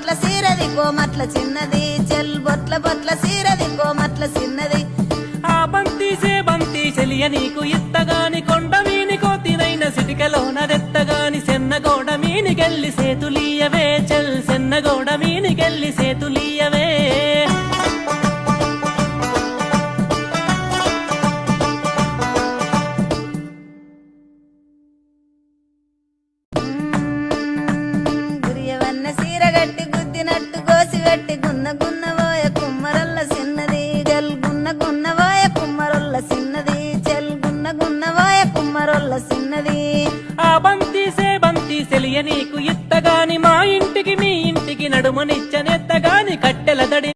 బొట్ల సీరది కోమట్ల చిన్నది చెల్ బొట్ల బొట్ల సీరది కోమట్ల చిన్నది ఆ బంతి చెలియ నీకు ఇత్తగాని కొండ మీని కోతినైన సిటికలోన దెత్తగాని సెన్నగోడ మీనికెళ్ళి సేతులీయవే చెల్ సెన్నగోడ మీనికెళ్ళి సేతులీయవే గురియవన్న సీరగట్టి గుద్దినట్టు గోసిగట్టి గున్న గున్నవోయ కుమ్మరొల్ల చిన్నది గల్ గున్న గున్నవోయ కుమ్మరొల్ల చిన్నది చెల్ గున్న గున్నవోయ కుమ్మరొల్ల చిన్నది ఆ బంతి సెలియ నీకు ఇత్తగాని మా ఇంటికి మీ ఇంటికి నడుమనిచ్చనెత్తగాని కట్టెల దడి